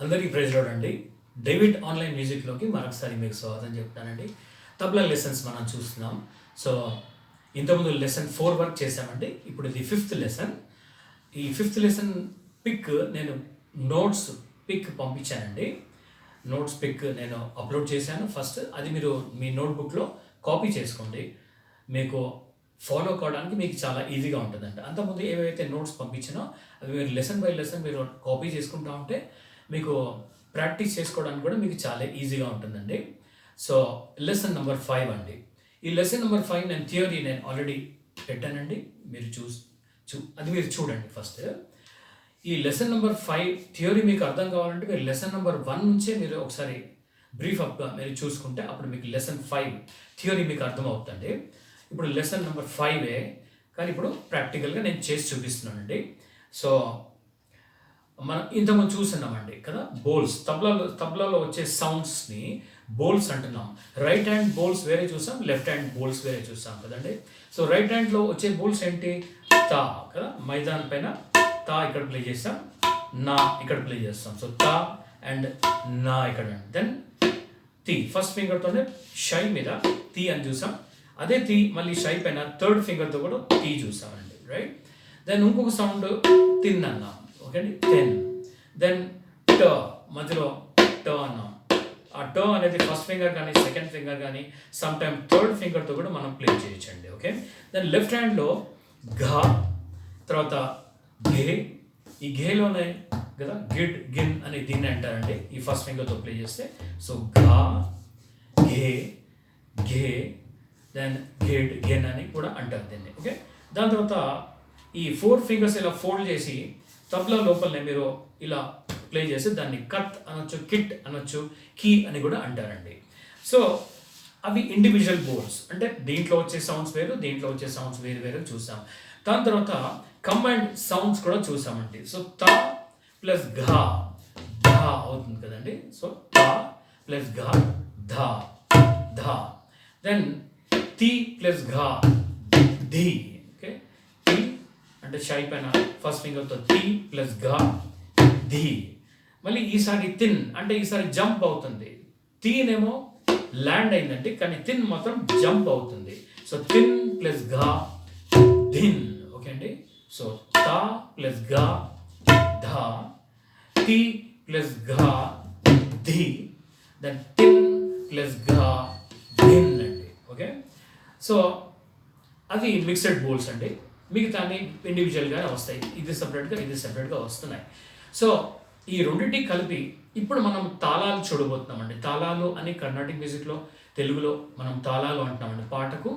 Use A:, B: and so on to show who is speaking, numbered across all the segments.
A: అందరికీ praise lord అండి. David online మ్యూజిక్లోకి మరొకసారి మీకు స్వాగతం చెప్తానండి. తబలా లెసన్స్ మనం చూస్తున్నాం. సో ఇంతకుముందు లెసన్ 4 వరకు చేసామండి. ఇప్పుడు ఇది 5th లెసన్. ఈ 5th లెసన్ పిక్ నేను నోట్స్ పిక్ పంపించానండి. నోట్స్ పిక్ నేను అప్లోడ్ చేశాను. ఫస్ట్ అది మీరు మీ నోట్బుక్లో కాపీ చేసుకోండి. మీకు ఫాలో కావడానికి మీకు చాలా ఈజీగా ఉంటుందంట. అంతకుముందు ఏవైతే నోట్స్ పంపించినో అవి మీరు లెసన్ బై లెసన్ మీరు కాపీ చేసుకుంటూ ఉంటే మీకు ప్రాక్టీస్ చేసుకోవడానికి కూడా మీకు చాలా ఈజీగా ఉంటుందండి. సో లెసన్ నెంబర్ 5 అండి. ఈ లెసన్ నెంబర్ 5 నేను థియరీ నేను ఆల్రెడీ పెట్టానండి. మీరు అది మీరు చూడండి ఫస్ట్. ఈ లెసన్ నెంబర్ 5 థియరీ మీకు అర్థం కావాలంటే మీరు లెసన్ నెంబర్ 1 నుంచే మీరు ఒకసారి బ్రీఫ్ అప్గా మీరు చూసుకుంటే అప్పుడు మీకు లెసన్ 5 థియరీ మీకు అర్థమవుతుంది. ఇప్పుడు లెసన్ నెంబర్ 5 కానీ ఇప్పుడు ప్రాక్టికల్గా నేను చేసి చూపిస్తున్నానండి. సో మనం ఇంతకుముందు చూస్తున్నామండి కదా, బోల్స్ తబలాలో వచ్చే సౌండ్స్ని బోల్స్ అంటున్నాం. రైట్ హ్యాండ్ బోల్స్ వేరే చూసాం, లెఫ్ట్ హ్యాండ్ బోల్స్ వేరే చూసాం కదండి. సో రైట్ హ్యాండ్లో వచ్చే బోల్స్ ఏంటి? తా కదా, మైదాన్ పైన తా ఇక్కడ ప్లే చేస్తాం, నా ఇక్కడ ప్లే చేస్తాం. సో తా అండ్ నా ఇక్కడ. దెన్ తి ఫస్ట్ ఫింగర్తోనే షై మీద తి అని చూసాం. అదే తి మళ్ళీ షై పైన థర్డ్ ఫింగర్తో కూడా తి చూసామండి, రైట్. దెన్ ఇంకొక సౌండ్ తిన్ అన్నాం, ఓకే అండి, టెన్. దెన్ ట మధ్యలో ట అన్నాం. ఆ ట అనేది ఫస్ట్ ఫింగర్ కానీ సెకండ్ ఫింగర్ కానీ సమ్ టైమ్ థర్డ్ ఫింగర్తో కూడా మనం ప్లే చేయొచ్చండి, ఓకే. దెన్ లెఫ్ట్ హ్యాండ్లో ఘా, తర్వాత ఘే. ఈ ఘేలోనే కదా గిడ్ గిన్ అని దీన్ని అంటారండి, ఈ ఫస్ట్ ఫింగర్తో ప్లే చేస్తే. సో ఘా, ఘే, ఘే, దెన్ గిడ్ గిన్ అని కూడా అంటారు దీన్ని, ఓకే. దాని తర్వాత ఈ 4 ఫింగర్స్ ఇలా ఫోల్డ్ చేసి తబలా లోపలనే మీరు ఇలా ప్లే చేసి దాన్ని కట్ అనొచ్చు, కిట్ అనొచ్చు, కీ అని కూడా అంటారండి. సో అవి ఇండివిజువల్ బోల్స్, అంటే దీంట్లో వచ్చే సౌండ్స్ వేరు, దీంట్లో వచ్చే సౌండ్స్ వేరు వేరు చూసాం. దాని తర్వాత కంబైన్డ్ సౌండ్స్ కూడా చూసామండి. సో తా ప్లస్ ఘా, ధా అవుతుంది కదండి. సో తా ప్లస్ ఘా, ధా, ధా. దెన్ తి ప్లస్ ఘా, ధీ, ఓకే. తి అంటే షై పైన ఫస్ట్ ఫింగర్తో తి ప్లస్ ఘా, ధీ. మళ్ళీ ఈసారి తిన్ అంటే ఈసారి జంప్ అవుతుంది. తీనేమో ల్యాండ్ అయిందండి, కానీ తిన్ మాత్రం జంప్ అవుతుంది. సో తిన్ ప్లస్ ఘా, ధిన్, ఓకే అండి. సో తా ప్లస్ ఘా, ధా, తి ప్లస్ ఘా, ధీ. దెన్ తిన్ ప్లస్ ఘా, ధిన్ అండి, ఓకే. సో అది మిక్స్డ్ బోల్స్ అండి. మిగతాన్ని ఇండివిజువల్గానే వస్తాయి, ఇది సపరేట్గా ఇది సపరేట్గా వస్తున్నాయి. సో ఈ రెండింటిని కలిపి ఇప్పుడు మనం తాళాలు చూడబోతున్నామండి. తాళాలు అని కర్ణాటిక్ మ్యూజిక్లో, తెలుగులో మనం తాళాలు అంటున్నామండి. పాటకు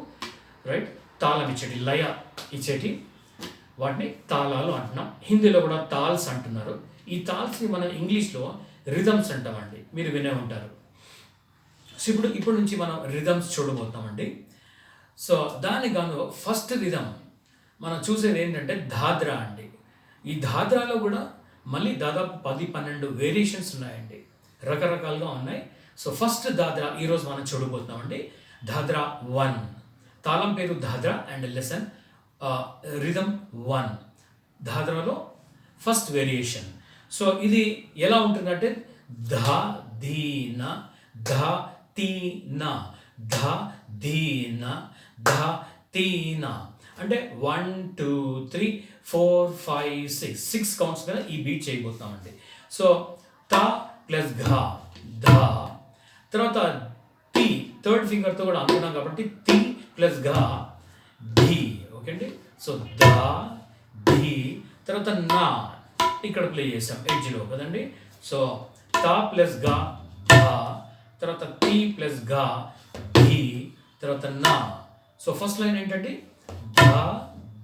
A: రైట్ తాళం ఇచ్చేటి, లయ ఇచ్చేటి వాటిని తాళాలు అంటున్నాం. హిందీలో కూడా తాల్స్ అంటున్నారు. ఈ తాల్స్ని మనం ఇంగ్లీష్లో రిథమ్స్ అంటామండి, మీరు వినే ఉంటారు. సో ఇప్పుడు నుంచి మనం రిథమ్స్ చూడబోతామండి. సో దానికి గాను ఫస్ట్ రిథమ్ మనం చూసేది ఏంటంటే దాద్రా అండి. ఈ దాద్రాలో కూడా మళ్ళీ దాదాపు 10-12 వేరియేషన్స్ ఉన్నాయండి, రకరకాలుగా ఉన్నాయి. సో ఫస్ట్ దాద్రా ఈరోజు మనం చూడబోతున్నామండి. దాద్రా 1, తాళం పేరు దాద్రా అండ్ లెసన్ రిథమ్ 1. దాద్రాలో ఫస్ట్ వేరియేషన్. సో ఇది ఎలా ఉంటుందంటే ధా ధీన, ధా తీన, ధా ధీన, ధా తీన. అంటే 1 2 3 4 5 6 కౌంట్స్ మీద ఈ బీట్ చేయబోతున్నామండి. సో తా ప్లస్ ఘా, ధా. తర్వాత తి థర్డ్ ఫింగర్తో కూడా అనుకున్నాం కాబట్టి తి ప్లస్ ఘా, ధీ, ఓకే అండి. సో ధా, ధీ. తర్వాత నా ఇక్కడ ప్లే చేసాం ఎడ్జ్లో కదండి. సో తా ప్లస్ ఘా, ధా. తర్వాత తి ప్లస్ ఘా, ధీ. తర్వాత నా. సో ఫస్ట్ లైన్ ఏంటంటే ధా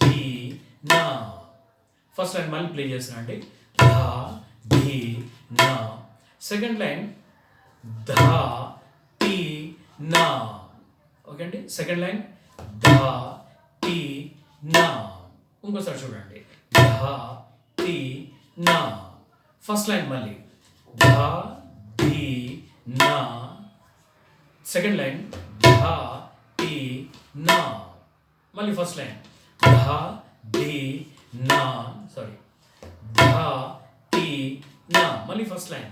A: ధీ నా. ఫస్ట్ లైన్ మళ్ళీ ప్లే చేస్తున్నా అండి, ధా ధీ నా. సెకండ్ లైన్ ధా తి నా, ఓకే అండి. సెకండ్ లైన్ ధా తి నా. ఇంకోసారి చూడండి, ధా తి నా. ఫస్ట్ లైన్ మళ్ళీ ధా ధీ నా. సెకండ్ లైన్ ధా తి నా. మళ్ళీ ఫస్ట్ లైన్ ధా ధీ నా, సారీ ధా తి నా. మళ్ళీ ఫస్ట్ లైన్